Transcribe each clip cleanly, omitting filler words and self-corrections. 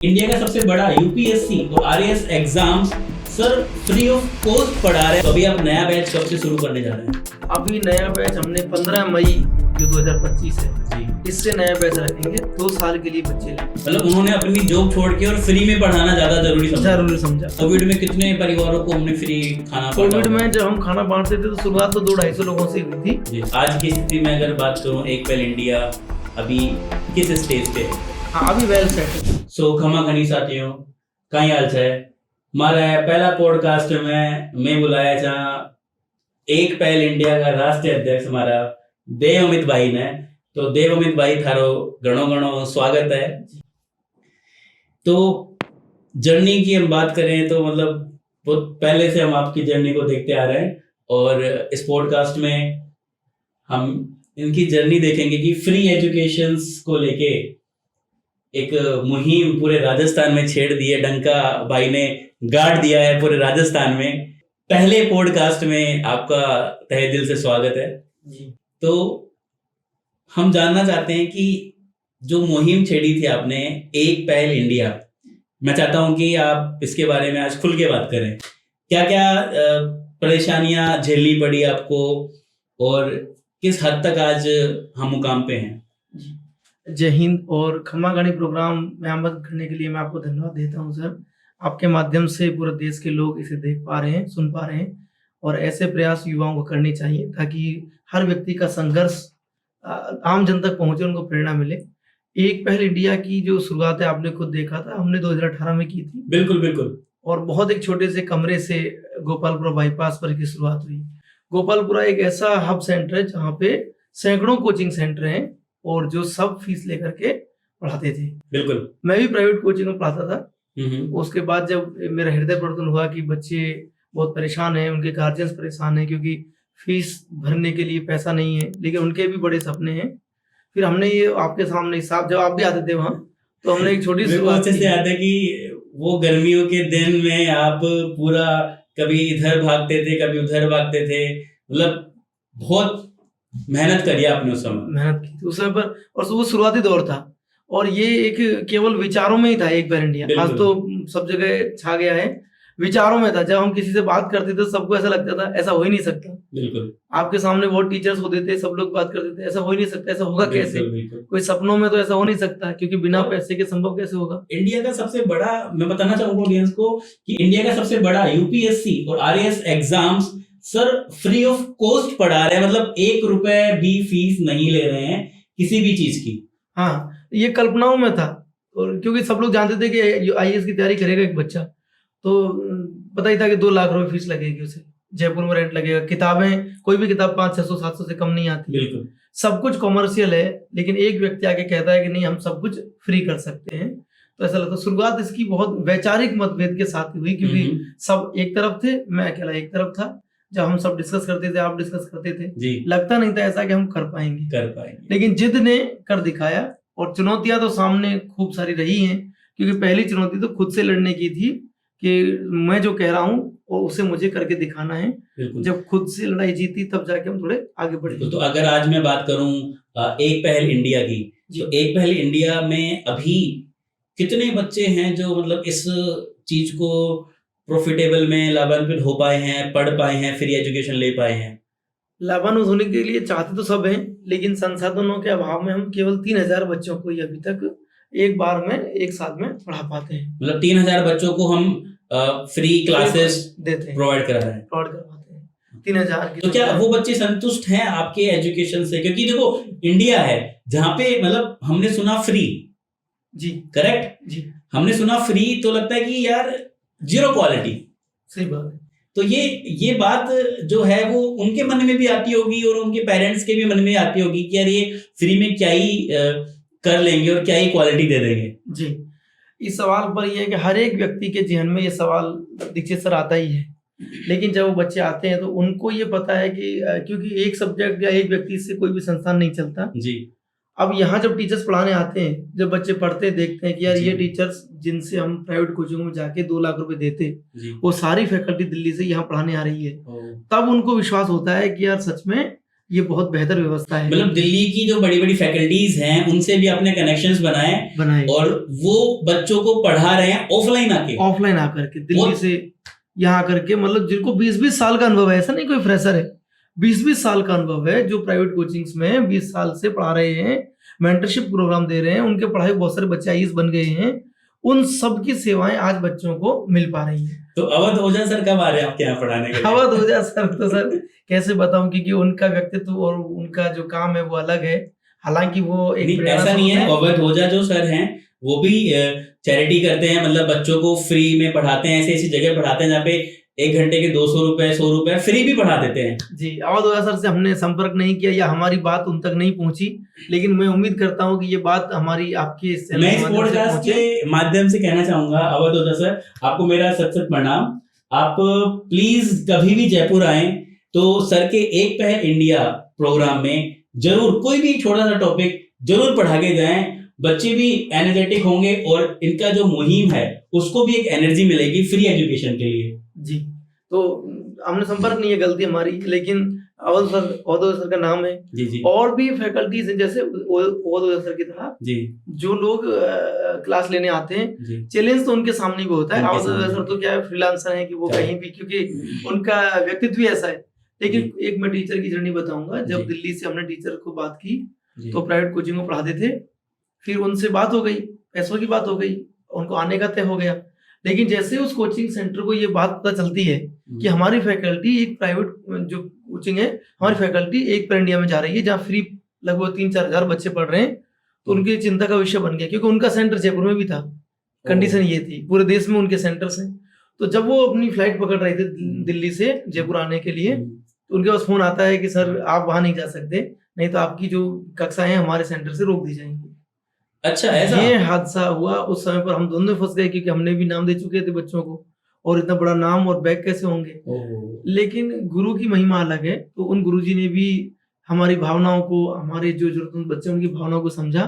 India का सबसे बड़ा यूपीएससी और RAS exams sir free of cost पढ़ा रहे हैं। तो अभी आप नया बैच कब से शुरू करने जा रहे हैं? अभी नया बैच हमने 15 मई जो 2025 है जी, इससे नया बैच रखेंगे। 2 साल के लिए बच्चे लेंगे। मतलब उन्होंने अपनी जॉब छोड़ के और फ्री में पढ़ाना ज्यादा जरूरी समझा। कोविड में कितने परिवारों को हमने फ्री खाना कोविड में जब हम खाना बांटते थे तो शुरुआत तो 200-250 लोगों से हुई थी। जी, आज की स्थिति में अगर बात करूं, एक पहल इंडिया अभी किस स्टेज पे है? हाँ, अभी वेल सेट है। सो खमा खनी साथियों, कहीं हाल है हमारा पहला पॉडकास्ट में मैं बुलाया जहाँ एक पहल इंडिया का राष्ट्रीय अध्यक्ष हमारा देव अमित भाई ने। तो देव अमित भाई थारो घणो घणो स्वागत है। तो जर्नी की हम बात करें तो मतलब बहुत पहले से हम आपकी जर्नी को देखते आ रहे हैं और इस पॉडकास्ट में हम इनकी जर्नी देखेंगे कि फ्री एजुकेशन को लेके एक मुहिम पूरे राजस्थान में छेड़ दी है। डंका भाई ने गाड़ दिया है पूरे राजस्थान में। पहले पॉडकास्ट में आपका तहे दिल से स्वागत है जी। तो हम जानना चाहते हैं कि जो मुहिम छेड़ी थी आपने, एक पहल इंडिया, मैं चाहता हूं कि आप इसके बारे में आज खुल के बात करें। क्या क्या परेशानियां झेलनी पड़ी आपको और किस हद तक आज हम मुकाम पे हैं? जय हिंद और खमा गणी प्रोग्राम में आमंत्रित करने के लिए मैं आपको धन्यवाद देता हूं सर। आपके माध्यम से पूरे देश के लोग इसे देख पा रहे हैं, सुन पा रहे हैं और ऐसे प्रयास युवाओं को करने चाहिए ताकि हर व्यक्ति का संघर्ष आम जन तक पहुंचे, उनको प्रेरणा मिले। एक पहल इंडिया की जो शुरुआत है आपने खुद देखा था, हमने 2018 में की थी। बिल्कुल। और बहुत एक छोटे से कमरे से गोपालपुरा बाईपास पर की शुरुआत हुई। गोपालपुरा एक ऐसा हब सेंटर है जहाँ पे सैकड़ों कोचिंग सेंटर हैं और जो सब फीस लेकर के पढ़ाते थे। बिल्कुल, मैं भी प्राइवेट कोचिंग में पढ़ाता था। उसके बाद जब मेरा हृदय परिवर्तन हुआ कि बच्चे बहुत परेशान हैं, उनके गार्जियंस परेशान हैं क्योंकि फीस भरने के लिए पैसा नहीं है, लेकिन उनके भी बड़े सपने हैं। फिर हमने ये आपके सामने साहब, जब आप भी आते थे वहाँ, तो हमने एक छोटी शुरुआत से याद है कि वो गर्मियों के दिन में आप पूरा कभी इधर भागते थे, कभी उधर भागते थे, मतलब बहुत मेहनत करी आपने उस समय। मेहनत की थी उस समय पर, और वो शुरुआती दौर था और ये एक केवल विचारों में ही था एक पहल इंडिया। आज तो सब जगह छा गया है, विचारों में था। जब हम किसी से बात करते थे सबको ऐसा लगता था ऐसा हो ही नहीं सकता। बिल्कुल, आपके सामने बहुत टीचर्स होते थे, सब लोग बात करते थे ऐसा हो ही नहीं सकता, ऐसा होगा कैसे? बिल्कुल। कोई सपनों में तो ऐसा हो नहीं सकता क्योंकि बिना पैसे के संभव कैसे होगा। इंडिया का सबसे बड़ा, मैं बताना चाहूंगा ऑडियंस को कि इंडिया का सबसे बड़ा यूपीएससी और RAS exams sir free of cost पढ़ा रहे हैं, मतलब 1 रुपए भी फीस नहीं ले रहे हैं किसी भी चीज की। हाँ, ये कल्पनाओं में था और क्योंकि सब लोग जानते थे कि आईएएस की तैयारी करेगा एक बच्चा, तो पता ही था कि 2 लाख रुपए फीस लगेगी उसे, जयपुर में रेंट लगेगा, किताबें कोई भी किताब 500-600-700 से कम नहीं आती। बिल्कुल, सब कुछ कॉमर्शियल है, लेकिन एक व्यक्ति आके कहता है कि नहीं हम सब कुछ फ्री कर सकते हैं, तो ऐसा लगता है। शुरुआत इसकी बहुत वैचारिक मतभेद के साथ हुई क्योंकि सब एक तरफ थे, मैं अकेला एक तरफ था। जब हम सब डिस्कस करते थे, आप डिस्कस करते थे जी, लगता नहीं था ऐसा कि हम कर पाएंगे। लेकिन जिद ने कर दिखाया और चुनौतियां तो सामने खूब सारी रही हैं क्योंकि पहली चुनौती तो खुद से लड़ने की थी कि मैं जो कह रहा हूँ और उसे मुझे करके दिखाना है। जब खुद से लड़ाई जीती तब जाके हम थोड़े आगे बढ़े। तो अगर आज मैं बात करूं एक पहल इंडिया की, तो एक पहल इंडिया में अभी कितने बच्चे हैं जो मतलब इस चीज को प्रॉफिटेबल में लाभान्वित हो पाए हैं, पढ़ पाए हैं, फ्री एजुकेशन ले पाए हैं? लाभान्वित होने के लिए चाहते तो सब हैं, लेकिन संसाधनों के अभाव में हम केवल 3000 बच्चों को ही अभी तक एक बार में एक साथ में पढ़ा पाते हैं। मतलब 3000 बच्चों को हम फ्री क्लासेस देते हैं, प्रोवाइड करा रहे हैं, प्रोवाइड करवाते हैं 3000 की। तो क्या वो बच्चे संतुष्ट हैं आपके एजुकेशन से? क्योंकि देखो इंडिया है जहाँ पे मतलब हमने सुना फ्री, जी करेक्ट जी, हमने सुना फ्री तो लगता है कि यार जीरो क्वालिटी। सही बात है। तो ये बात जो है वो उनके मन में भी आती होगी और उनके पेरेंट्स के भी मन में आती होगी कि यार ये फ्री में क्या ही कर लेंगे और क्या ही क्वालिटी दे देंगे। जी, इस सवाल पर यह है कि हर एक व्यक्ति के जहन में ये सवाल दीक्षित सर आता ही है, लेकिन जब वो बच्चे आते हैं तो उनको ये पता है कि क्योंकि एक सब्जेक्ट या एक व्यक्ति से कोई भी संस्थान नहीं चलता जी। अब यहाँ जब टीचर्स पढ़ाने आते हैं, जब बच्चे पढ़ते देखते हैं कि यार ये टीचर्स जिनसे हम प्राइवेट कोचिंग में जाके 2 लाख रुपए देते, वो सारी फैकल्टी दिल्ली से यहाँ पढ़ाने आ रही है, तब उनको विश्वास होता है कि यार सच में ये बहुत बेहतर व्यवस्था है। मतलब दिल्ली की जो बड़ी बड़ी फैकल्टीज हैं उनसे भी अपने कनेक्शंस बनाए और वो बच्चों को पढ़ा रहे हैं ऑफलाइन आकर के दिल्ली से यहाँ आकर के, मतलब जिनको 20-20 साल का अनुभव है, ऐसा नहीं कोई फ्रेशर है, 20-20 साल का अनुभव है, जो प्राइवेट कोचिंग्स में 20 साल से पढ़ा रहे हैं, मेंटरशिप प्रोग्राम दे रहे हैं, उनके पढ़ाई बहुत सारे बच्चे आईएएस बन गए हैं, उन सब की सेवाएं आज बच्चों को मिल पा रही हैं। तो अवध ओझा सर कब आ रहे हैं आपके यहाँ पढ़ाने के लिए? अवध ओझा सर तो सर कैसे बताऊं, क्योंकि उनका व्यक्तित्व और उनका जो काम है वो अलग है। हालांकि वो एक ऐसा नहीं है, अवध ओझा जो सर हैं वो भी चैरिटी करते हैं, मतलब बच्चों को फ्री में पढ़ाते हैं, ऐसी ऐसी जगह पढ़ाते हैं जहाँ पे 1 घंटे के 200 रुपए 100 रुपए फ्री भी पढ़ा देते हैं। जी, अवध ओझा सर से हमने संपर्क नहीं किया या हमारी बात उन तक नहीं पहुंची, लेकिन मैं उम्मीद करता हूं कि ये बात हमारी आपके मैं इस पॉडकास्ट के माध्यम से कहना चाहूंगा, अवध ओझा सर आपको मेरा सत सत प्रणाम। आप प्लीज कभी भी जयपुर आए तो सर के एक पहल इंडिया प्रोग्राम में जरूर कोई भी छोटा सा टॉपिक जरूर पढ़ा के जाएं। बच्चे भी एनर्जेटिक होंगे और इनका जो मुहिम है उसको भी एक एनर्जी मिलेगी फ्री एजुकेशन के लिए। जी, तो हमने संपर्क नहीं है, गलती हमारी, लेकिन अवध ओझा सर का नाम है। जी। और भी फैकल्टीज हैं जैसे अवध ओझा सर की तरह जी, जो लोग क्लास लेने आते हैं, चैलेंज तो उनके सामने भी होता है। अवध ओझा सर तो क्या है, फ्रीलांसर है कि वो कहीं भी, क्योंकि उनका व्यक्तित्व ही ऐसा है। लेकिन एक मैं टीचर की जर्नी बताऊंगा। जब दिल्ली से हमने टीचर को बात की तो प्राइवेट कोचिंग में पढ़ाते थे, फिर उनसे बात हो गई, पैसों की बात हो गई, उनको आने का तय हो गया। लेकिन जैसे उस कोचिंग सेंटर को ये बात पता चलती है कि हमारी फैकल्टी एक प्राइवेट जो कोचिंग है, हमारी फैकल्टी एक पर इंडिया में जा रही है जहाँ फ्री लगभग 3-4 हजार बच्चे पढ़ रहे हैं, तो उनकी चिंता का विषय बन गया, क्योंकि उनका सेंटर जयपुर में भी था। कंडीशन ये थी, पूरे देश में उनके सेंटर्स हैं। तो जब वो अपनी फ्लाइट पकड़ रहे थे दिल्ली से जयपुर आने के लिए, तो उनके पास फोन आता है कि सर आप वहां नहीं जा सकते, नहीं तो आपकी जो कक्षाएं हैं हमारे सेंटर से रोक दी जाएंगी। अच्छा, ऐसा ये हादसा हुआ। उस समय पर हम दोनों फंस गए, क्योंकि हमने भी नाम दे चुके थे बच्चों को, और इतना बड़ा नाम और बैग कैसे होंगे। लेकिन गुरु की महिमा अलग है, तो उन गुरुजी ने भी हमारी भावनाओं को, हमारे जो जरूरतमंद बच्चे उनकी भावनाओं को समझा।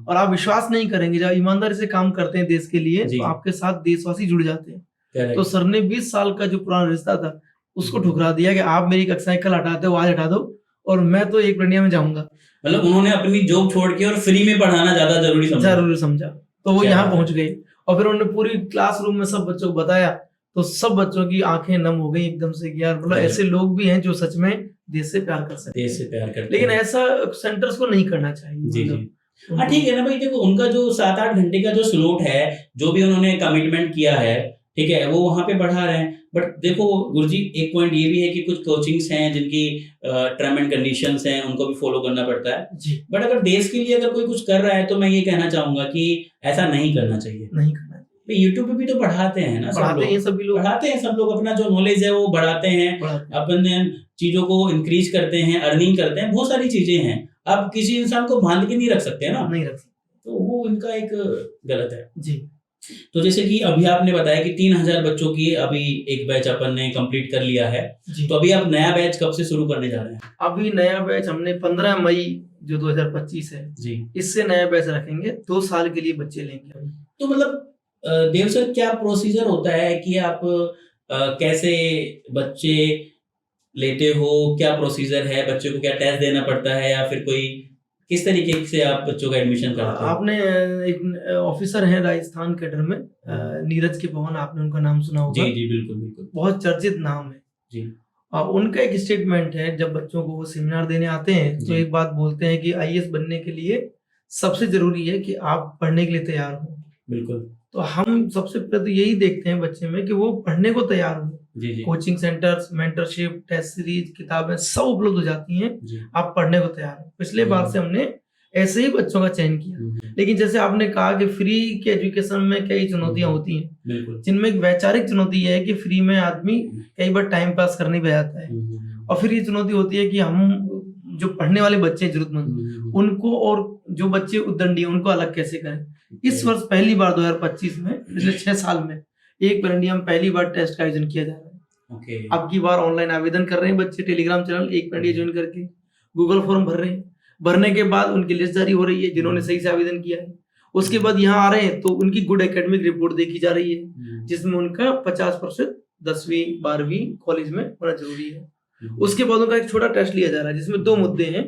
और आप विश्वास नहीं करेंगे, जब ईमानदारी से काम करते हैं देश के लिए, तो आपके साथ देशवासी जुड़ जाते हैं। तो सर ने 20 साल का जो पुराना रिश्ता था उसको ठुकरा दिया कि आप मेरी कक्षाएं कल हटाते हो, आज हटा दो, और मैं तो एक इंडिया में जाऊंगा। मतलब उन्होंने अपनी जॉब छोड़ के और फ्री में पढ़ाना ज्यादा जरूरी समझा। तो वो यहाँ पहुंच गए, और फिर उन्होंने पूरी क्लासरूम में सब बच्चों को बताया, तो सब बच्चों की आंखें नम हो गई एकदम से कि यार, मतलब ऐसे लोग भी हैं जो सच में देश से प्यार कर सकते हैं, देश से प्यार करते हैं। लेकिन ऐसा सेंटर्स को नहीं करना चाहिए। जी। हाँ, ठीक है ना भाई। देखो, उनका जो 7-8 घंटे का जो स्लॉट है, जो भी उन्होंने कमिटमेंट किया है, ठीक है, वो वहां पे पढ़ा रहे हैं। बट देखो गुरुजी, एक पॉइंट ये भी है कि कुछ कोचिंग्स हैं जिनकी टर्म एंड कंडीशंस हैं, उनको भी फॉलो करना पड़ता है। बट अगर देश के लिए अगर कोई कुछ कर रहा है तो मैं ये कहना चाहूंगा कि ऐसा नहीं करना चाहिए। यूट्यूब पे भी तो पढ़ाते हैं ना, पढ़ाते हैं सब लोग अपना जो नॉलेज है वो बढ़ाते हैं, अपने चीजों को इंक्रीज करते हैं, अर्निंग करते हैं, बहुत सारी चीजें हैं। आप किसी इंसान को बांध के नहीं रख सकते ना, तो वो इनका एक गलत है जी। तो जैसे कि अभी आपने बताया कि 3000 बच्चों की अभी एक बैच अपन ने कंप्लीट कर लिया है, तो अभी आप नया बैच कब से शुरू करने जा रहे हैं? अभी नया बैच हमने 15 मई जो 2025 है जी, इससे नया बैच रखेंगे। 2 साल के लिए बच्चे लेंगे। तो मतलब देव सर, क्या प्रोसीजर होता है कि आप कैसे बच्चे लेते हो? क्या प्रोसीजर है? बच्चे को क्या टेस्ट देना पड़ता है, या फिर कोई किस तरीके से आप बच्चों का एडमिशन कराते हैं? आपने एक ऑफिसर हैं राजस्थान कैडर में, नीरज के पवन, आपने उनका नाम सुना होगा। जी, बिल्कुल। बहुत चर्चित नाम है जी। उनका एक स्टेटमेंट है, जब बच्चों को वो सेमिनार देने आते हैं तो एक बात बोलते हैं कि आईएएस बनने के लिए सबसे जरूरी है कि आप पढ़ने के लिए तैयार हो। बिल्कुल। तो हम सबसे पहले तो यही देखते हैं बच्चे में कि वो पढ़ने को तैयार हो। जी। Coaching centres, mentorship, test series, किताबें सब उपलब्ध हो जाती हैं, आप पढ़ने को तैयार हो। पिछले बार से हमने ऐसे ही बच्चों का चयन किया। लेकिन जैसे आपने कहा कि फ्री के एजुकेशन में कई चुनौतियां होती हैं, जिनमें एक वैचारिक चुनौती है कि फ्री में आदमी कई बार टाइम पास करने पे जाता है, और फिर ये चुनौती होती है कि हम जो पढ़ने वाले बच्चे जरूरतमंद, उनको और जो बच्चे उद्दंडी उनको अलग कैसे करें। इस वर्ष पहली बार 2025 में, पिछले 6 साल में एक पर इंडिया में पहली बार टेस्ट का आयोजन किया जा रहा है। अब की बार ऑनलाइन आवेदन कर रहे हैं बच्चे, टेलीग्राम चैनल एक पर इंडिया ज्वाइन करके गूगल फॉर्म भर रहे हैं। भरने के बाद उनकी लिस्ट जारी हो रही है जिन्होंने सही से आवेदन किया है। उसके बाद यहाँ आ रहे हैं तो उनकी गुड एकेडमिक रिपोर्ट देखी जा रही है, जिसमें उनका 50% 10वीं 12वीं कॉलेज में होना जरूरी है। उसके बाद उनका एक छोटा टेस्ट लिया जा रहा है जिसमें 2 मुद्दे हैं।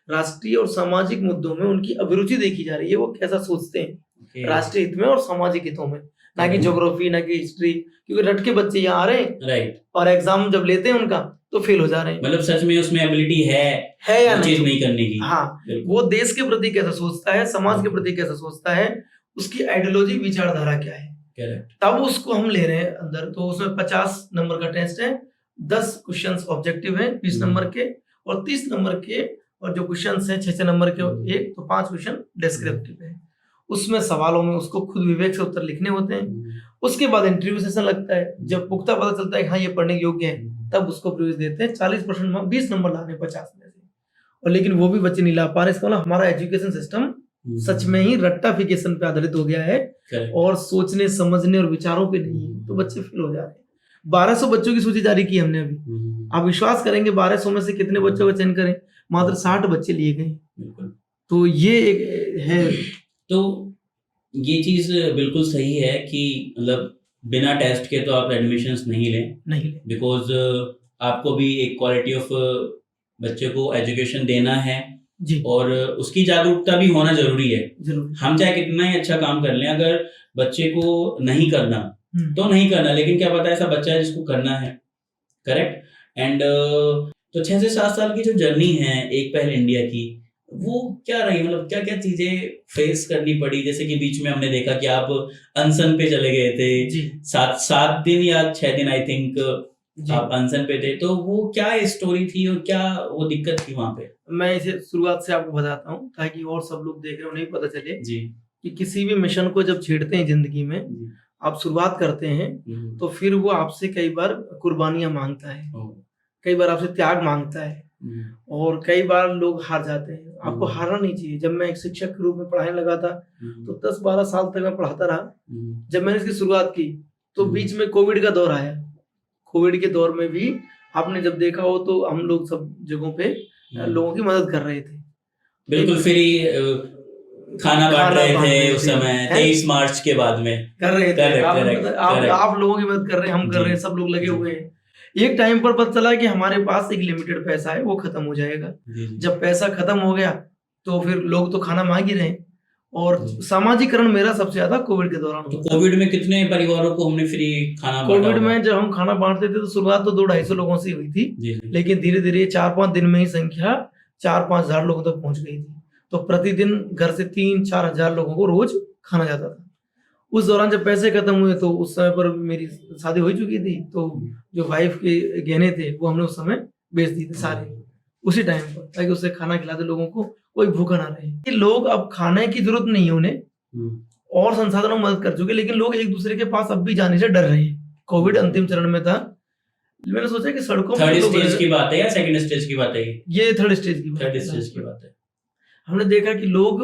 राष्ट्रीय और सामाजिक मुद्दों में उनकी अभिरुचि देखी जा रही है, वो कैसा सोचते हैं राष्ट्रीय हित में और सामाजिक हितों में, ना कि ज्योग्राफी ना कि हिस्ट्री, क्योंकि रट के बच्चे यहाँ आ रहे हैं राइट, और एग्जाम जब लेते हैं उनका तो फेल हो जा रहे हैं। मतलब सच में उसमें एबिलिटी है या वो चीज नहीं नहीं करने की। हाँ, वो देश के प्रति कैसा सोचता है, समाज के प्रति कैसा सोचता है, उसकी आइडियोलॉजी विचारधारा क्या है, करेक्ट, तब उसको हम ले रहे हैं अंदर। तो उसमें 50 नंबर का टेस्ट है, 10 क्वेश्चंस ऑब्जेक्टिव है 20 नंबर के, और 30 नंबर के, और जो क्वेश्चंस हैं 6 नंबर के एक, तो 5 क्वेश्चन डिस्क्रिप्टिव है। उसमें सवालों में उसको खुद विवेक से उत्तर लिखने होते हैं। उसके बाद इंटरव्यू सेशन लगता है, जब पुख्ता पता चलता है कि हाँ ये पढ़ने के योग्य है, तब उसको प्रवेश देते हैं। 40% 20 नंबर लाने 50 में से, और लेकिन वो भी बच्चे नहीं ला पा रहे। इसका मतलब हमारा एजुकेशन सिस्टम सच में ही रट्टाफिकेशन पे आधारित हो गया है और सोचने समझने और विचारों पे नहीं है, तो बच्चे फेल हो जा रहे हैं। 1200 बच्चों की सूची जारी की हमने अभी, आप विश्वास करेंगे 1200 में से कितने बच्चों का चयन करें, मात्र 60 बच्चे लिए गए। तो ये है, तो ये चीज बिल्कुल सही है कि मतलब बिना टेस्ट के तो आप एडमिशंस नहीं लें, बिकॉज आपको भी एक क्वालिटी ऑफ बच्चे को एजुकेशन देना है जी, और उसकी जागरूकता भी होना जरूरी है। जरूर हम चाहे कितना ही अच्छा काम कर लें, अगर बच्चे को नहीं करना तो नहीं करना, लेकिन क्या पता ऐसा बच्चा है जिसको करना है, करेक्ट। एंड तो 6 से 7 साल की जो जर्नी है एक पहल इंडिया की, वो क्या रही, मतलब क्या क्या चीजें फेस करनी पड़ी? जैसे कि बीच में हमने देखा कि आप अनशन पे चले गए थे, 7 दिन या 6 दिन आई थिंक आप अनशन पे थे, तो वो क्या स्टोरी थी और क्या वो दिक्कत थी वहां पे? मैं इसे शुरुआत से आपको बताता हूँ ताकि और सब लोग देख रहे हो नहीं पता चले जी कि किसी भी मिशन को जब छेड़ते हैं जिंदगी में, आप शुरुआत करते हैं तो फिर वो आपसे कई बार कुर्बानियां मांगता है, कई बार आपसे त्याग मांगता है, और कई बार लोग हार जाते हैं। आपको हारना नहीं चाहिए। जब मैं एक शिक्षक के रूप में पढ़ाने लगा था तो 10-12 साल तक मैं पढ़ाता रहा। जब मैंने इसकी शुरुआत की तो बीच में कोविड का दौर आया। कोविड के दौर में भी आपने जब देखा हो तो हम लोग सब जगहों पे लोगों की मदद कर रहे थे, बिल्कुल फ्री खाना बांट रहे थे उस समय 23 मार्च के बाद में कर रहे थे। आप लोगों की मदद कर रहे हैं, हम कर रहे हैं, सब लोग लगे हुए हैं। एक टाइम पर पता चला कि हमारे पास एक लिमिटेड पैसा है, वो खत्म हो जाएगा। जब पैसा खत्म हो गया तो फिर लोग तो खाना मांग ही रहे, और सामाजिकरण मेरा सबसे ज्यादा कोविड के दौरान। तो कोविड में कितने परिवारों को हमने फ्री खाना बांटा? कोविड में जब हम खाना बांटते थे तो शुरुआत तो 200-250 लोगों से हुई थी, लेकिन धीरे धीरे 4-5 दिन में ही संख्या 4-5 हजार लोगों तक पहुंच गई थी। तो प्रतिदिन घर से 3-4 हजार लोगों को रोज खाना जाता था। उस दौरान जब पैसे खत्म हुए तो उस समय पर मेरी शादी हो चुकी थी, तो जो वाइफ के गहने थे वो हमने उस समय बेच दिए थे सारे उसी टाइम पर, ताकि उससे खाना खिला दे लोगों को, कोई भूखा ना रहे। कि लोग अब खाने की जरूरत नहीं है उन्हें और संसाधनों में मदद कर चुके, लेकिन लोग एक दूसरे के पास अब भी जाने से डर रहे हैं। कोविड अंतिम चरण में था, मैंने सोचा कि सड़कों पर थर्ड स्टेज की बात है या सेकंड स्टेज की बात है? ये थर्ड स्टेज की बात है। हमने देखा कि लोग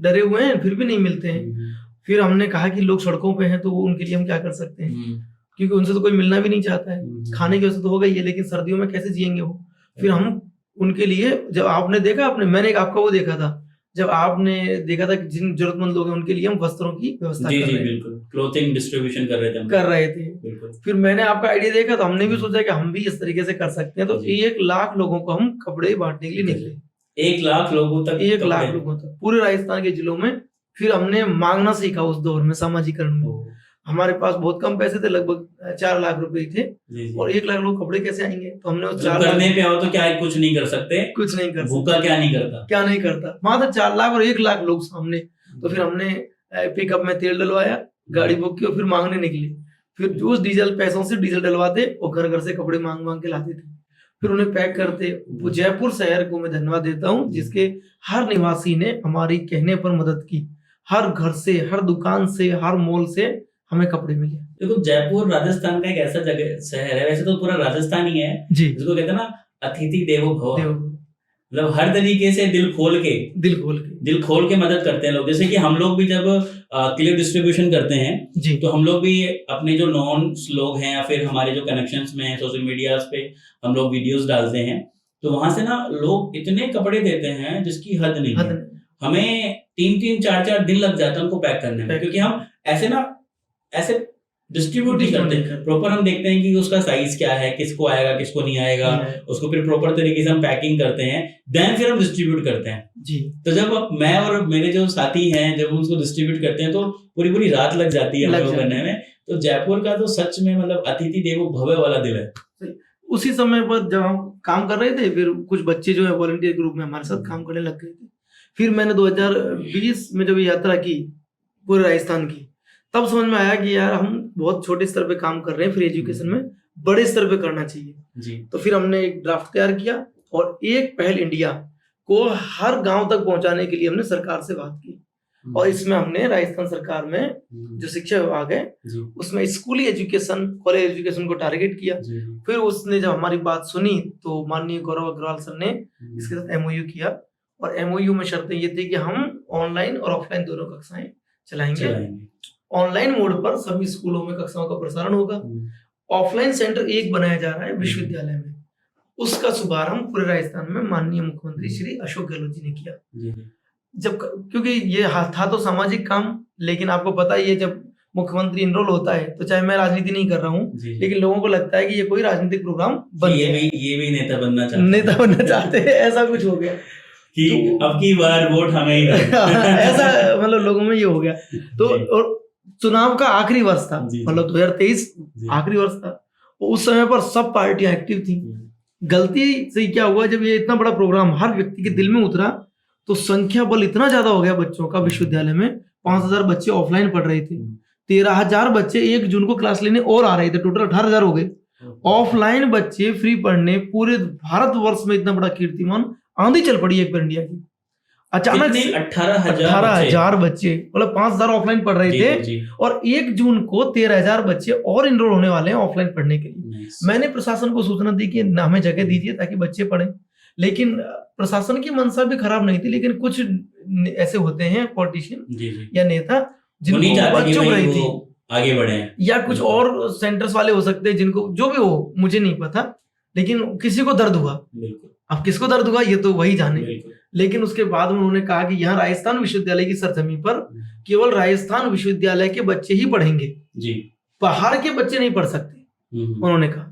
डरे हुए हैं फिर भी नहीं मिलते हैं। फिर हमने कहा कि लोग सड़कों पे हैं तो उनके लिए हम क्या कर सकते हैं, क्योंकि उनसे तो कोई मिलना भी नहीं चाहता है। खाने की वजह तो हो गई है, लेकिन सर्दियों में कैसे जिएंगे वो। फिर हम उनके लिए, जब आपने देखा, मैंने एक आपका वो देखा था, जब आपने देखा था कि जिन जरूरतमंद लोग हैं उनके लिए हम वस्त्रों की व्यवस्था कर रहे थे, क्लोथिंग डिस्ट्रीब्यूशन कर रहे थे। फिर मैंने आपका आइडिया देखा तो हमने भी सोचा कि हम भी इस तरीके से कर सकते हैं। तो 1 लाख लोगों को हम कपड़े बांटने के लिए निकले। 1 लाख लोगों तक? 1 लाख लोगों तक पूरे राजस्थान के जिलों में। फिर हमने मांगना सीखा उस दौर में, सामाजिकरण में। हमारे पास बहुत कम पैसे थे, लगभग 4 लाख रुपए थे, और 1 लाख लोग कपड़े कैसे आएंगे? तो हमने उस 4 करने पे आओ तो क्या कुछ नहीं कर सकते, कुछ नहीं कर भूखा क्या नहीं करता। मात्र 4 लाख और 1 लाख लोग सामने। तो फिर हमने पिकअप में तेल डलवाया, गाड़ी बुक की और फिर मांगने निकले। फिर उस डीजल पैसों से डीजल डलवाते और घर घर से कपड़े मांग मांग के लाते थे, फिर उन्हें पैक करते। जयपुर शहर को मैं धन्यवाद देता हूँ, जिसके हर निवासी ने हमारी कहने पर मदद की। हर घर से, हर दुकान से, हर मॉल से हमें कपड़े मिले। देखो, जयपुर राजस्थान का एक ऐसा जगह शहर है, वैसे तो पूरा राजस्थान ही है जी, जिसको कहते हैं ना अतिथि देवो भव। मतलब हर तरीके से दिल खोल के मदद करते हैं लोग। जैसे कि हम लोग भी जब क्लिप डिस्ट्रीब्यूशन करते हैं जी, तो हम लोग भी अपने जो नॉन लोग हैं या फिर हमारे जो कनेक्शंस में सोशल मीडिया पे हम लोग वीडियोस डालते हैं, तो वहां से ना लोग इतने कपड़े देते हैं जिसकी हद नहीं है। हमें 3-3, 4-4 दिन लग जाता है उनको पैक करने में, क्योंकि हम ऐसे डिस्ट्रीब्यूट नहीं Distribute करते नहीं करते। प्रॉपर। हम देखते हैं कि उसका साइज क्या है, किसको आएगा किसको नहीं आएगा, उसको फिर प्रॉपर तरीके से हम पैकिंग करते हैं, देन फिर हम डिस्ट्रीब्यूट करते हैं। जी तो जब मैं और मेरे जो साथी हैं जब हम उसको डिस्ट्रीब्यूट करते हैं तो पूरी पूरी रात लग जाती है हमें लग वो जाती करने में। तो जयपुर का तो सच में मतलब अतिथि देवो भव वाला दिल है। उसी समय पर जब हम काम कर रहे थे, फिर कुछ बच्चे जो है वॉलंटियर ग्रुप में हमारे साथ काम करने लग गए थे। फिर मैंने 2020 में जब ये यात्रा की पूरे राजस्थान की, तब समझ में आया कि यार हम बहुत छोटे स्तर पे काम कर रहे हैं, फिर एजुकेशन में बड़े स्तर पे करना चाहिए। जी तो फिर हमने एक ड्राफ्ट तैयार किया और एक पहल इंडिया को हर गांव तक पहुंचाने के लिए हमने सरकार से बात की। और इसमें हमने राजस्थान सरकार में जो शिक्षा विभाग है जी उसमें स्कूली एजुकेशन, कॉलेज एजुकेशन को टारगेट किया। जी फिर उसने जब हमारी बात सुनी तो माननीय गौरव अग्रवाल सर ने इसके साथ एमओयू किया, और एमओयू में शर्तें ये थी कि हम ऑनलाइन और ऑफलाइन दोनों कक्षाएं चलाएंगे। चलाएंगे। ऑनलाइन मोड पर सभी स्कूलों में कक्षाओं का प्रसारण होगा। ऑफलाइन सेंटर एक बनाया जा रहा है विश्वविद्यालय में, उसका शुभारंभ पूरे राजस्थान में माननीय मुख्यमंत्री श्री अशोक गहलोत जी ने किया। जी जब क्योंकि ये था तो सामाजिक काम, लेकिन आपको पता ही है जब मुख्यमंत्री इनरोल होता है तो चाहे मैं राजनीति नहीं कर रहा हूँ, जी लेकिन लोगों को लगता है कि ये कोई राजनीतिक प्रोग्राम बन गया है, ये भी नेता बनना चाहते हैं। नेता बनना चाहते हैं, ऐसा कुछ हो गया कि तो- अब की बार वोट हमें ही देना। ऐसा मतलब लोगों में ये हो गया। तो जी। और चुनाव का आखिरी वर्ष था, जी, जी। मतलब 2023 जी। आखिरी वर्ष था, तो उस समय पर सब पार्टियां एक्टिव थी। गलती से क्या हुआ, जब ये इतना बड़ा प्रोग्राम हर व्यक्ति के दिल में उतरा तो संख्या बल इतना ज्यादा हो गया बच्चों का विश्वविद्यालय में। 5000 बच्चे ऑफलाइन पढ़ रहे थे, 13,000 बच्चे 1 जून को क्लास लेने और आ रहे थे, टोटल 18,000 हो गए। ऑफलाइन बच्चे फ्री पढ़ने, पूरे भारतवर्ष में इतना बड़ा कीर्तिमान आंधी चल पड़ी एक बार इंडिया की। अचानक से 18,000 बच्चे, मतलब 5,000 ऑफलाइन पढ़ रहे थे, और 1 जून को 13,000 बच्चे और इनरोल होने वाले हैं ऑफलाइन पढ़ने के लिए। मैंने प्रशासन को सूचना दी कि हमें जगह दीजिए ताकि बच्चे पढ़ें, लेकिन प्रशासन की मंशा भी खराब नहीं थी, लेकिन कुछ ऐसे होते हैं पॉलिटिशियन या नेता जिनको चुप रही थी, आगे बढ़े, या कुछ और सेंटर्स वाले हो सकते हैं जिनको जो भी हो मुझे नहीं पता, लेकिन किसी को दर्द हुआ। अब किसको दर्द हुआ ये तो वही जाने। लेकिन उसके बाद उन्होंने कहा कि यहाँ राजस्थान विश्वविद्यालय की सरजमी पर केवल राजस्थान विश्वविद्यालय के बच्चे ही पढ़ेंगे, बाहर के बच्चे नहीं पढ़ सकते, उन्होंने कहा।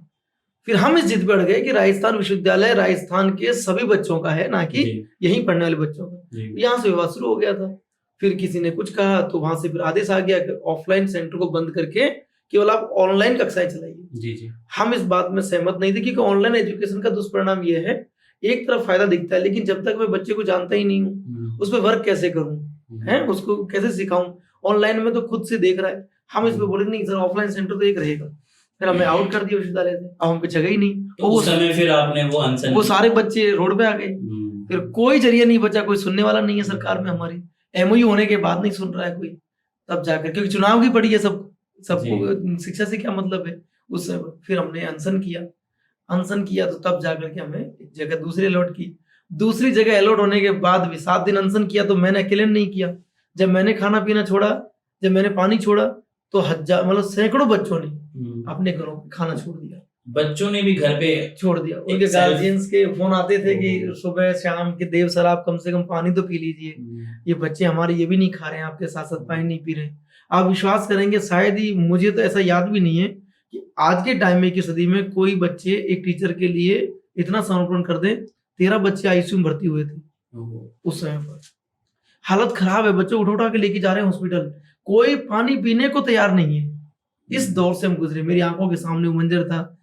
फिर हम इस जिद पे अड़ गए कि राजस्थान विश्वविद्यालय राजस्थान के सभी बच्चों का है, ना कि यहीं पढ़ने वाले बच्चों का। यहाँ से विवाद शुरू हो गया था। फिर किसी ने कुछ कहा तो वहां से फिर आदेश आ गया कि ऑफलाइन सेंटर को बंद करके केवल आप ऑनलाइन कक्षाएं चलाइए। हम इस बात में सहमत नहीं थे, क्योंकि ऑनलाइन एजुकेशन का दुष्परिणाम यह है, एक तरफ फायदा दिखता है, लेकिन जब तक मैं बच्चे को जानता ही नहीं हूँ उस पर वर्क कैसे करूँ, है उसको कैसे सिखाऊं। ऑनलाइन में तो खुद से देख रहा है। हम इस पे बोले नहीं सर, ऑफलाइन सेंटर तो एक रहेगा। फिर हमें आउट कर दिया विश्वविद्यालय से, अब हम पे जगह ही नहीं। तो उस समय फिर आपने वो अनशन, वो सारे बच्चे रोड पे आ गए। फिर कोई जरिया नहीं बचा, कोई सुनने वाला नहीं है सरकार में हमारी। एमओयू होने के बाद नहीं सुन रहा है कोई, तब जाकर, क्योंकि चुनाव की पड़ी है सबको शिक्षा से क्या मतलब है उससे। फिर हमने अनशन किया तो तब जाकर के हमें एक जगह दूसरी अलॉट की। दूसरी जगह अलॉट होने के बाद भी 7 दिन अनशन किया, तो मैंने अकेले नहीं किया। जब मैंने खाना पीना छोड़ा, जब मैंने पानी छोड़ा, तो मतलब सैकड़ों बच्चों ने अपने घरों पे खाना छोड़ दिया। बच्चों ने भी घर पे छोड़ दिया। उनके गार्जियंस के फोन आते थे कि सुबह शाम के देव सर आप कम से कम पानी तो पी लीजिए, ये बच्चे हमारे ये भी नहीं खा रहे हैं, आपके साथ साथ पानी नहीं पी रहे। आप विश्वास करेंगे, शायद ही, मुझे तो ऐसा याद भी नहीं है कि आज के टाइम में की सदी में कोई बच्चे एक टीचर के लिए इतना समर्पण कर दे। 13 बच्चे आईसीयू में भर्ती हुए थे उस समय पर। हालत खराब है, बच्चे उठा के लेके जा रहे हैं हॉस्पिटल, कोई पानी पीने को तैयार नहीं है। इस दौर से हम गुजरे, मेरी आंखों के सामने वो मंजर था।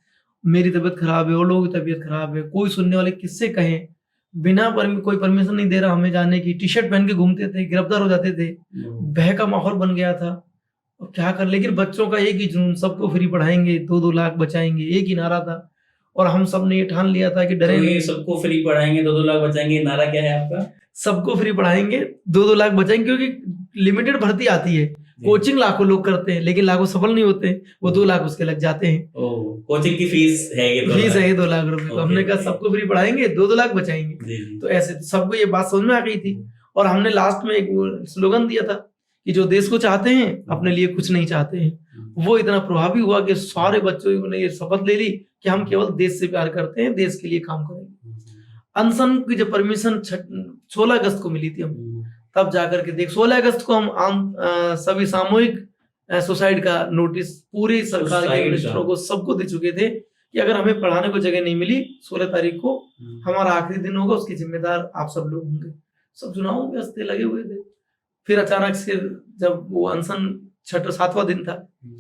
मेरी तबीयत खराब है और लोगों की तबीयत खराब है, कोई सुनने वाले किससे कहें, बिना कोई परमिशन नहीं दे रहा हमें जाने की, टी शर्ट पहन के घूमते थे, गिरफ्तार हो जाते थे, भय का माहौल बन गया था। और क्या कर, लेकिन बच्चों का एक ही जुनून, सबको फ्री पढ़ाएंगे, 2-2 लाख बचाएंगे, एक ही नारा था। और हम सब ने ये ठान लिया था कि डरेंगे, सबको फ्री पढ़ाएंगे, 2-2 लाख बचाएंगे। नारा क्या है आपका? सबको फ्री पढ़ाएंगे, 2-2 लाख बचाएंगे, क्योंकि लिमिटेड भर्ती आती है। कोचिंग लाखों लोग करते हैं, लेकिन लाखों सफल नहीं होते, वो 2 लाख उसके लग जाते हैं। कोचिंग की फीस है ये, 2 लाख रुपए। तो हमने कहा सबको फ्री पढ़ाएंगे, 2-2 लाख बचाएंगे। तो ऐसे सबको ये बात समझ में आ गई थी। और हमने लास्ट में एक स्लोगन दिया था कि जो देश को चाहते हैं अपने लिए कुछ नहीं चाहते हैं। वो इतना प्रभावी हुआ कि सारे बच्चों ने ये शपथ ले ली कि हम केवल देश से प्यार करते हैं, देश के लिए काम करेंगे। अनशन की जब परमिशन 16 अगस्त को मिली थी हम, तब जाकर के देख 16 अगस्त को हम सभी सामूहिक सुसाइड का नोटिस पूरी सरकार के सुसाइड का। मिनिस्टरों को सबको दे चुके थे कि अगर हमें पढ़ाने को जगह नहीं मिली 16 तारीख को हमारा आखिरी दिन होगा, उसके जिम्मेदार आप सब लोग होंगे। सब चुनावों के हस्ते लगे हुए थे। फिर अचानक से जब वो अनशन 7वां दिन था,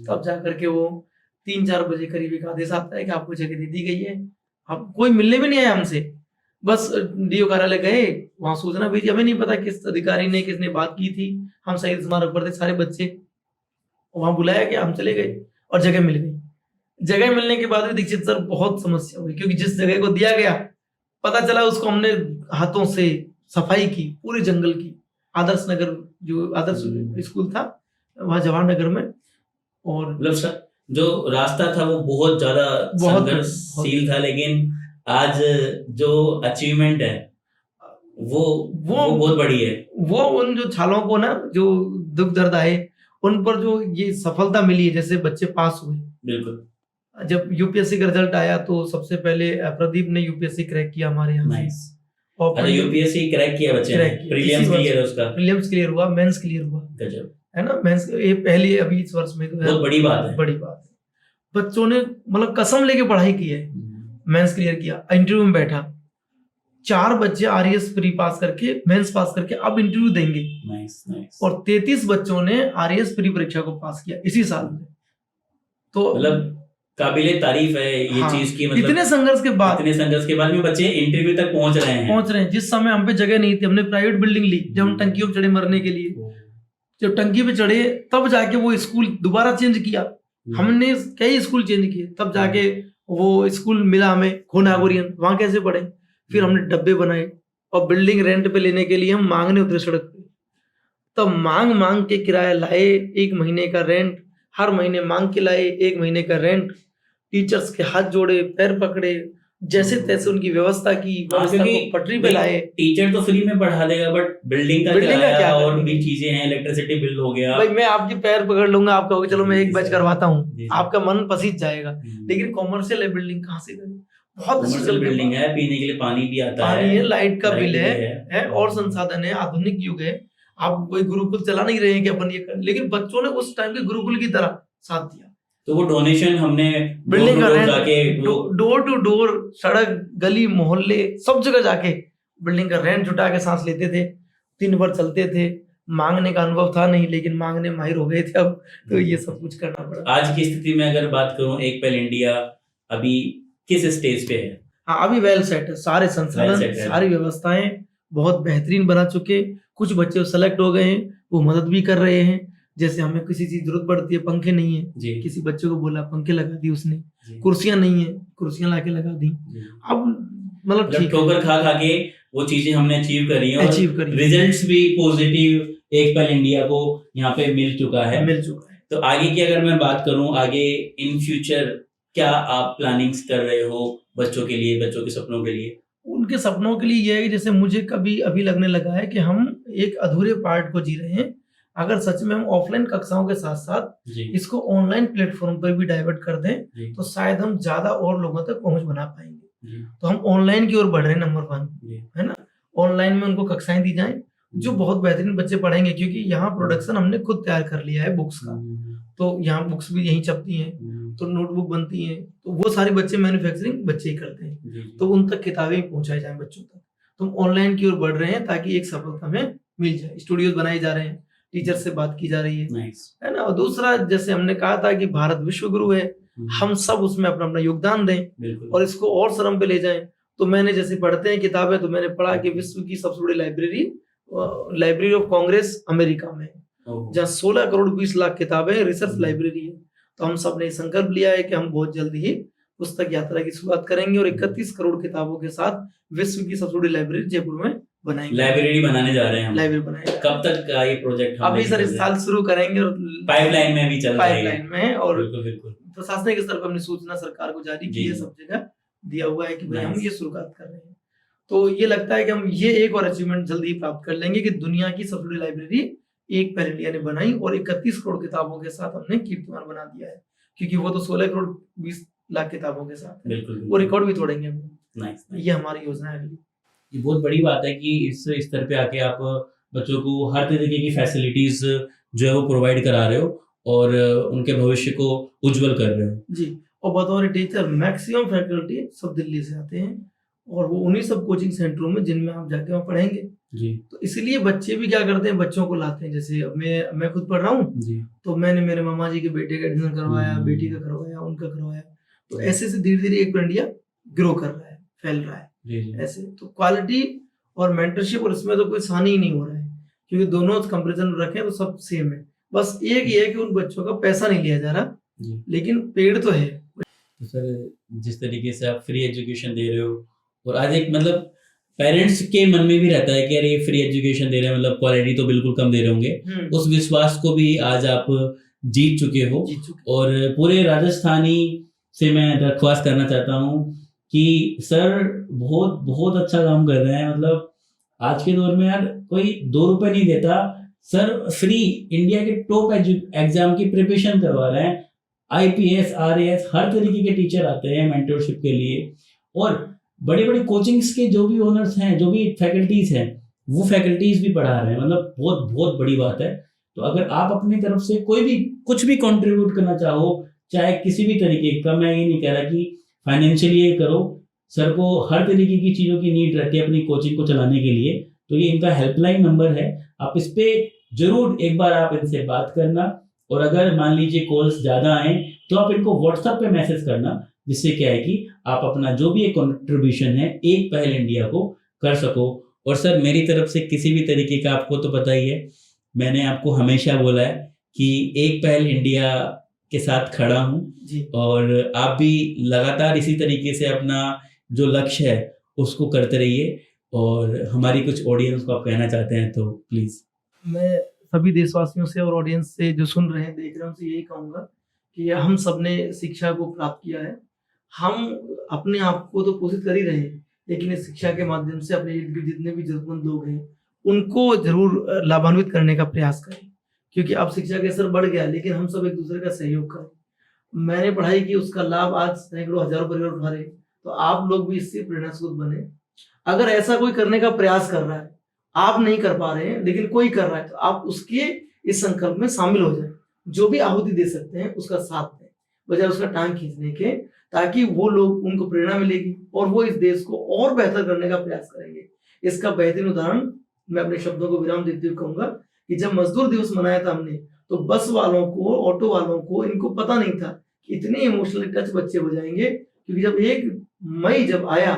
तब जा करके वो 3-4 बजे करीब एक आदेश आता है कि आपको जगह दे दी गई है। अब कोई मिलने भी नहीं आया हमसे, बस डीओ कार्यालय गए, वहां सूचना भेजी, हमें नहीं पता किस अधिकारी ने किसने बात की थी। हम शहीद स्मारक पर थे सारे बच्चे, वहां बुलाया कि हम चले गए और जगह मिल गई। जगह मिलने के बाद भी दीक्षित सर बहुत समस्या हुई, क्योंकि जिस जगह को दिया गया पता चला उसको हमने हाथों से सफाई की पूरे जंगल की। आदर्श नगर जो आदर्श स्कूल था वहां जवाहर नगर में, और मतलब सर जो रास्ता था वो बहुत ज्यादा संघर्षशील था, लेकिन आज जो अचीवमेंट है वो बहुत बड़ी है। वो उन जो छालों को ना जो दुख दर्द आए उन पर जो ये सफलता मिली है, जैसे बच्चे पास हुए। बिल्कुल। जब यूपीएससी का रिजल्ट आया तो सबसे पहले प्रदीप ने यूपीएससी क्रैक किया हमारे यहाँ। नाइस। और यूपीएससी क्रैक किया बच्चे ने, प्रीलिम्स क्लियर है उसका, प्रीलिम्स क्लियर हुआ, मेंस क्लियर हुआ। गजब है ना, मेंस ये पहली अभी इस वर्ष में तो बहुत बड़ी बात है। बड़ी बात है। बच्चों ने मतलब कसम लेके पढ़ाई की है, मेंस क्लियर किया। इंटरव्यू में बैठा 4 बच्चे आरएस प्री पास करके मेंस पास करके अब इंटरव्यू देंगे। Nice nice. और 33 बच्चों ने आरएस प्री परीक्षा को पास किया इसी साल में। तो मतलब काबिले तारीफ है ये चीज की, मतलब इतने संघर्ष के बाद भी बच्चे इंटरव्यू तक पहुंच रहे हैं। जिस समय हम पे जगह नहीं थी, हमने प्राइवेट बिल्डिंग ली जब हम टंकियों पे चढ़े मरने के लिए। जब टंकी पे चढ़े तब जाके वो स्कूल दोबारा चेंज किया, हमने कई स्कूल चेंज किए, तब जाके वो स्कूल मिला हमें खोनागुरियन, वहां कैसे पढ़े। फिर हमने डब्बे बनाए और बिल्डिंग रेंट पे लेने के लिए हम मांगने उतरे सड़क पे। तब मांग के किराया लाए, 1 महीने का रेंट, हर महीने मांग के लाए 1 महीने का रेंट। टीचर्स के हाथ जोड़े, पैर पकड़े, जैसे तैसे उनकी व्यवस्था की, व्यवस्था को पटरी पे लाए। टीचर तो फ्री में पढ़ा देगा, बट बिल्डिंग का क्या और भी चीजें हैं, इलेक्ट्रिसिटी बिल हो गया। भाई मैं आपकी पैर पकड़ लूंगा, आप कहोगे चलो मैं एक बैच करवाता हूँ, आपका मन पसीज जाएगा। लेकिन कॉमर्शियल है बिल्डिंग, कहाँ से करें? बहुत कॉमर्शियल बिल्डिंग है, पीने के लिए पानी भी आता है, पानी है, लाइट का बिल है और संसाधन है, आधुनिक युग है। आप कोई गुरुकुल चला नहीं रहे हैं कि अपन ये कर, लेकिन बच्चों ने उस टाइम के गुरुकुल की तरह साथ दिया। तो वो डोनेशन हमने बिल्डिंग का रेंट, डोर टू डोर, सड़क गली मोहल्ले सब जगह जाके बिल्डिंग का रेंट जुटा के सांस लेते थे। 3 बार चलते थे, मांगने का अनुभव था नहीं, लेकिन मांगने माहिर हो गए थे अब, तो ये सब कुछ करना पड़ा। आज की स्थिति में अगर बात करूं, एक पहल इंडिया अभी किस स्टेज पे है? हाँ, अभी वेल सेट है, सारे संसाधन सारी व्यवस्थाएं बहुत बेहतरीन बना चुके। कुछ बच्चे सेलेक्ट हो गए हैं, वो मदद भी कर रहे हैं। जैसे हमें किसी चीज जरूरत पड़ती है, पंखे नहीं है, किसी बच्चे को बोला पंखे लगा दी उसने, कुर्सियां नहीं है, कुर्सियां लाके लगा दी। अब मतलब ठीक, ठोकर खा के वो चीजें हमने अचीव करी है, और रिजल्ट्स भी पॉजिटिव एक पहल इंडिया को यहाँ पे मिल चुका है। तो आगे की अगर मैं बात करूं, आगे इन फ्यूचर क्या आप प्लानिंग्स कर रहे हो बच्चों के लिए, बच्चों के सपनों के लिए? उनके सपनों के लिए ये है कि जैसे मुझे कभी अभी लगने लगा है कि हम एक अधूरे पार्ट को जी रहे हैं। अगर सच में हम ऑफलाइन कक्षाओं के साथ साथ इसको ऑनलाइन प्लेटफॉर्म पर भी डाइवर्ट कर दें तो शायद हम ज्यादा और लोगों तक पहुंच बना पाएंगे। तो हम ऑनलाइन की ओर बढ़ रहे हैं, नंबर 1 है ना। ऑनलाइन में उनको कक्षाएं दी जाएं जो बहुत बेहतरीन बच्चे पढ़ेंगे, क्योंकि यहाँ प्रोडक्शन हमने खुद तैयार कर लिया है बुक्स का। तो यहाँ बुक्स भी यहीं छपती हैं, तो नोटबुक बनती हैं, तो वो सारे बच्चे मैन्युफैक्चरिंग बच्चे ही करते हैं, तो उन तक किताबें पहुंचाई जाएं बच्चों तक। तो हम ऑनलाइन की ओर बढ़ रहे हैं ताकि एक सफलता हमें मिल जाए। स्टूडियोज बनाए जा रहे हैं, टीचर से बात की जा रही है ना। और दूसरा, जैसे हमने कहा था कि भारत विश्व गुरु है, हम सब उसमें अपना अपना योगदान दें और इसको और शर्म पे ले जाएं। तो मैंने जैसे पढ़ते हैं किताबें, तो मैंने पढ़ा कि विश्व की सबसे बड़ी लाइब्रेरी ऑफ कांग्रेस अमेरिका में, जहाँ 16 करोड़ 20 लाख किताबें रिसर्च लाइब्रेरी है। तो हम सब ने संकल्प लिया है कि हम बहुत जल्दी ही पुस्तक यात्रा की शुरुआत करेंगे और 31 करोड़ किताबों के साथ विश्व की सबसे बड़ी लाइब्रेरी जयपुर में बनाएंगे। लाइब्रेरी बनाने जा रहे हैं हम। लाइब्रेरी बनाएंगे। कब तक का ये प्रोजेक्ट? अभी सर इस साल शुरू करेंगे और पाइपलाइन में भी चल रहा है। पाइपलाइन में, और प्रशासनिक स्तर पर हमने सूचना सरकार को जारी की है, सब जगह दिया हुआ है कि भाई हम ये शुरुआत कर रहे हैं। तो ये लगता है कि हम ये एक और अचीवमेंट जल्दी प्राप्त कर लेंगे कि दुनिया की सबसे बड़ी लाइब्रेरी एक पहल इंडिया ने बनाई और 31 करोड़ किताबों के साथ हमने कीर्तिमान बना दिया है, क्योंकि वो तो 16 करोड़ 20 लाख किताबों के साथ है। वो रिकॉर्ड भी तोड़ेंगे। ये हमारी योजना है अगली। ये बहुत बड़ी बात है कि इस स्तर पे आके आप बच्चों को हर तरीके की फैसिलिटीज जो है वो प्रोवाइड करा रहे हो, और उनके भविष्य को उज्जवल कर रहे हो। जी। और बतौर टीचर मैक्सिमम फैकल्टी सब दिल्ली से आते हैं और वो उन्हीं सब कोचिंग सेंटरों में जिनमें आप जाके वहाँ पढ़ेंगे। जी तो इसलिए बच्चे भी क्या करते हैं, बच्चों को लाते हैं। जैसे अब मैं खुद पढ़ रहा हूँ, जी तो मैंने मेरे मामा जी के बेटे का एडमिशन करवाया, बेटी का करवाया, उनका करवाया। तो ऐसे से धीरे धीरे एक इंडिया ग्रो कर रहा है, फैल रहा है। जी ऐसे तो क्वालिटी और मेंटरशिप और इसमें तो कोई हानि ही नहीं हो रहा है, क्योंकि दोनों कंपैरिजन रखें तो सब सेम है। बस एक ये है कि उन बच्चों का पैसा नहीं लिया जा रहा, जी। लेकिन पेड़ तो है। तो सर जिस तरीके से आप फ्री एजुकेशन दे रहे हो, और आज एक मतलब पेरेंट्स के मन में भी रहता है कि अरे ये फ्री एजुकेशन दे रहे हैं, मतलब क्वालिटी तो बिल्कुल कम दे रहे होंगे, उस विश्वास को भी आज आप जीत चुके हो। जीत चुके। और पूरे राजस्थानी से मैं दरख्वास्त करना चाहता हूँ कि सर बहुत बहुत अच्छा काम कर रहे हैं। मतलब आज के दौर में यार कोई 2 रुपए नहीं देता, सर फ्री इंडिया के टॉप एग्जाम की प्रिपरेशन करवा रहे हैं। IPS RAS हर तरीके के टीचर आते हैं मेंटरशिप के लिए, और बड़ी बड़ी कोचिंग्स के जो भी ओनर्स हैं, जो भी फैकल्टीज हैं, वो फैकल्टीज भी पढ़ा रहे हैं। मतलब बहुत बहुत बड़ी बात है। तो अगर आप अपनी तरफ से कोई भी कुछ भी कंट्रीब्यूट करना चाहो, चाहे किसी भी तरीके का, मैं ये नहीं कह रहा कि फाइनेंशियली ये करो, सर को हर तरीके की चीज़ों की नीड रहती है अपनी कोचिंग को चलाने के लिए। तो ये इनका हेल्पलाइन नंबर है, आप इस पे जरूर एक बार आप इनसे बात करना। और अगर मान लीजिए कॉल्स ज़्यादा आए तो आप इनको व्हाट्सएप पे मैसेज करना, जिससे क्या है कि आप अपना जो भी एक कंट्रीब्यूशन है एक पहल इंडिया को कर सको। और सर मेरी तरफ से किसी भी तरीके का, आपको तो पता ही है, मैंने आपको हमेशा बोला है कि एक पहल इंडिया के साथ खड़ा हूँ, और आप भी लगातार इसी तरीके से अपना जो लक्ष्य है उसको करते रहिए। और हमारी कुछ ऑडियंस को आप कहना चाहते हैं तो प्लीज। मैं सभी देशवासियों से और ऑडियंस से जो सुन रहे हैं, देख रहे हैं, उनसे यही कहूँगा कि हम सबने शिक्षा को प्राप्त किया है। हम अपने आप को तो पोषित कर ही रहे हैं, लेकिन इस शिक्षा के माध्यम से अपने इर्द गिर्द जितने भी जरूरतमंद लोग हैं उनको जरूर लाभान्वित करने का प्रयास करें, क्योंकि अब शिक्षा का असर बढ़ गया, लेकिन हम सब एक दूसरे का सहयोग करें। मैंने पढ़ाई की, उसका लाभ आज सैकड़ों हजारों परिवार उठा रहे हैं, तो आप लोग भी इससे प्रेरणास्रोत बने। अगर ऐसा कोई करने का प्रयास कर रहा है, आप नहीं कर पा रहे हैं लेकिन कोई कर रहा है, तो आप उसके इस संकल्प में शामिल हो जाए। जो भी आहुति दे सकते हैं उसका साथ दें, बजाय उसका टांग खींचने के, ताकि वो लोग, उनको प्रेरणा मिलेगी और वो इस देश को और बेहतर करने का प्रयास करेंगे। इसका बेहतरीन उदाहरण मैं अपने शब्दों को विराम देते हुए कहूंगा कि जब मजदूर दिवस मनाया था हमने, तो बस वालों को, ऑटो वालों को, इनको पता नहीं था कि इतने इमोशनली टच बच्चे हो जाएंगे, क्योंकि जब 1 मई जब आया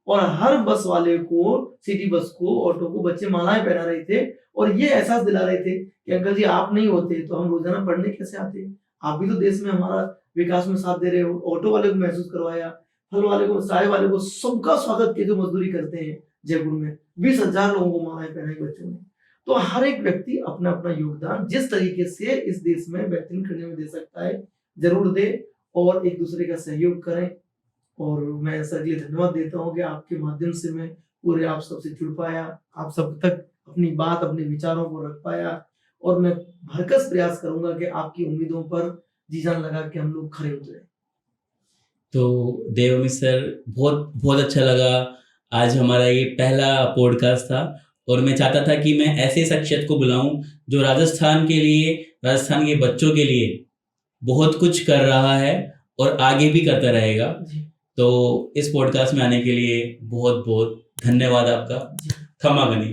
और हर बस वाले को, सिटी बस को, ऑटो को बच्चे मालाएं पहना रहे थे और ये एहसास दिला रहे थे कि अंकल जी आप नहीं होते तो हम रोजाना पढ़ने कैसे आते, आप भी तो देश में हमारा विकास में साथ दे रहे हो। ऑटो वाले को महसूस करवाया, फल वाले को, चाय वाले को, सबका स्वागत किया जो मजदूरी करते हैं। जयपुर में 20,000 लोगों को मालाएं पहनाई बच्चों ने। तो हर एक व्यक्ति अपना अपना योगदान जिस तरीके से इस देश में बेहतरीन करने में दे सकता है, जरूर दे और एक दूसरे का सहयोग करें। और मैं सर के लिए धन्यवाद देता हूँ कि आपके माध्यम से मैं पूरे आप सबसे जुड़ पाया, आप सब तक अपनी बात, अपने विचारों को रख पाया, और मैं भरकस प्रयास करूंगा कि आपकी उम्मीदों पर जी जान लगा के हम लोग खड़े उतरे। तो देवमित सर, बहुत बहुत अच्छा लगा। आज हमारा ये पहला पॉडकास्ट था, और मैं चाहता था कि मैं ऐसे शख्सियत को बुलाऊं जो राजस्थान के लिए, राजस्थान के बच्चों के लिए बहुत कुछ कर रहा है और आगे भी करता रहेगा। तो इस पॉडकास्ट में आने के लिए बहुत बहुत धन्यवाद आपका। खमा गणी।